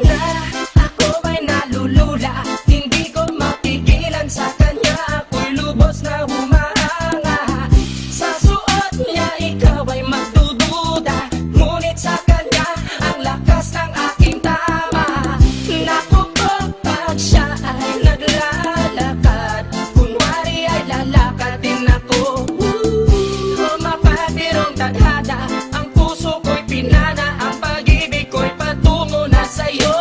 na, ako ay nalulula. Hindi ko mapigilan sa kanya, ako'y lubos na humahanga. Sa suot niya ikaw ay magdududa, ngunit sa kanya ang lakas ng aking tama. Naku po, pag siya ay naglalakad, kunwari ay lalakad din ako. Mapatirong tadhana, ang puso ko'y pinana, ang pag-ibig ko'y patungo na sa'yo.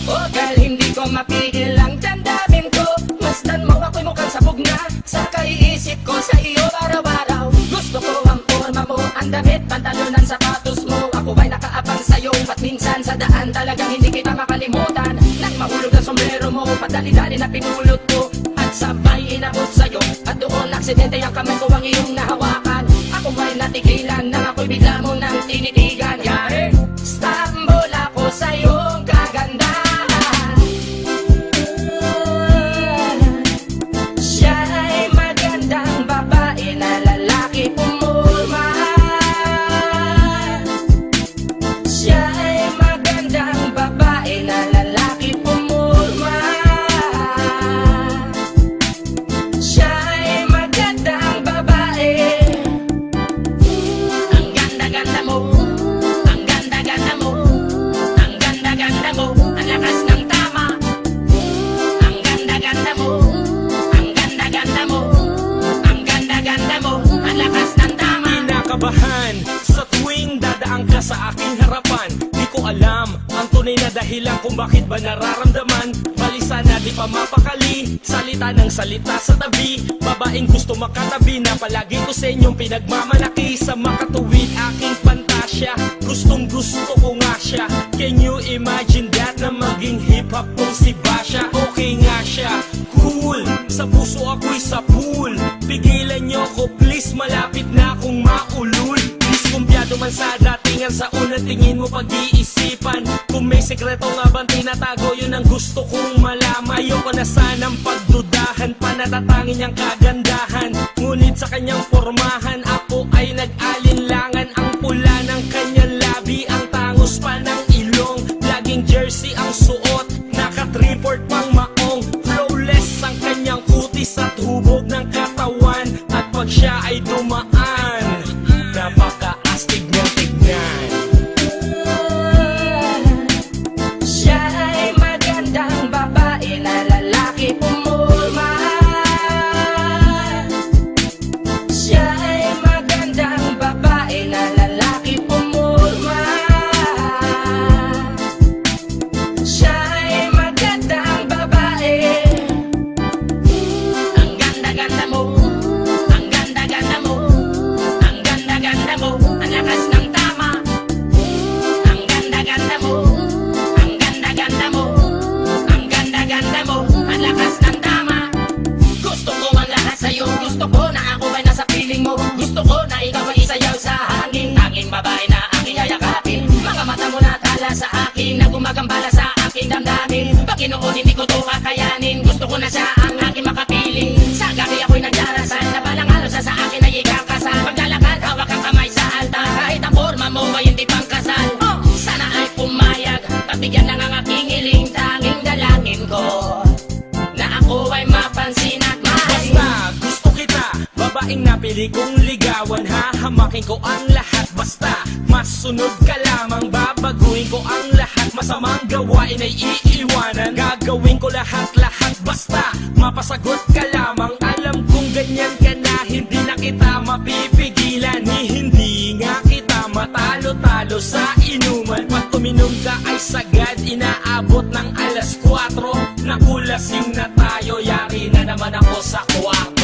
O dahil hindi ko mapigil ang damdamin ko, masdan mo ako'y mukhang sabog na sa kaiisip ko sa iyo araw-araw. Gusto ko ang forma mo, ang damit, pantalon, ang sapatos mo. Ako ba'y nakaabang sa'yo, ba't minsan sa daan talagang hindi kita makalimutan. Nang mahulog na sombrero mo, padali-dali na pinulot ko, at sabay inabot sa'yo, at doon aksidente ang kamay ko ang iyong nahawakan. Ako ba'y natigilan nang ako'y bigla mo nang tinitigan. Yari, stambol ako sa iyong kagandahan. Siya ay magandang babae na lalaki pumulma. Siya ay magandang babae na lalaki pumulma. Siya ay magandang babae. Ang ganda-ganda mo, ang ganda-ganda mo, ang ganda-ganda mo, ang lakas ng tama. Ang ganda-ganda mo, ang ganda-ganda mo, ang ganda-ganda mo, ang lakas ng tama. Kinakabahan sa tuwing dadaan ka sa aking harapan. Di ko alam ang tunay na dahilan kung bakit ba nararamdaman. Balisa na di pa mapakali, salita ng salita sa tabi. Babaeng gusto makatabi na palagi ko sa inyong pinagmamalaki. Sa makatuwid aking pantasya, gustong gusto ko nga siya. Can you imagine that na maging hip-hop kong si Basha? Okay nga siya, cool, sa puso ako'y sa pool. Pigilan niyo ko please, malapit na akong maulul. Diskumpiyado man sa datingan, sa unang tingin mo pag-iisipan. Kung may sekreto nga bang tinatago, yun ang gusto kong malaman. Ayoko na sanang pagdudahan, panatatangin niyang kagandahan. Ngunit sa kanyang pormahan, ako ay nag-alinlangan. Ang pula ng kanyang labi, ang tangos pa ng ilong. Laging jersey ang suot, naka-3/4 pang maong. Flawless ang kanyang kutis at hubog ng katawan. At pag siya ay dumaan, napaka-astig niyang tignan. Siya ay magandang babae na lalaki pumulma. Siya ay magandang babae na lalaki pumulma. Siya ay magandang babae. Ang ganda-ganda mo, ang ganda-ganda mo, ang ganda-ganda mo, ang lakas ng tama. Ang ganda-ganda mo, ang ganda-ganda mo, ang ganda-ganda mo, ang lakas ng tama. Gusto ko ang lahat sa'yo, gusto ko na ako ay nasa piling mo. Gusto ko na ikaw ay isayaw sa hangin, tanging babae na aking yayakapin. Mga mata mo na tala sa akin, na gumagambala sa aking damdamin. Pagkinoon hindi ko to kakayanin, gusto ko na siya ang aking makapiling. Sa gabi ako'y nagdarasal, na balang araw sa akin ay ikakasal. Paglalakad, hawak ang kamay sa altar, kahit ang forma mo ay hindi pang kasal. Sana ay pumayag, pagbigyan ng ang aking hiling, tanging dalangin ko na ako ay mapansin at mahal. Basta gusto kita, babaeng napili kong ligawan. Hahamakin ko ang lahat, basta masunod ka lamang. Babaguhin ko ang lahat, masamang gawain ay iiwanan. Gagawin ko lahat-lahat, basta mapasagot ka lamang. Alam kong ganyan ka na, hindi na kita mapipigilan. Hindi nga kita matalo-talo sa inuman. Pag uminom ka ay sagad, inaabot ng alas 4. Nakulasing na tayo, yari na naman ako sa kwarto.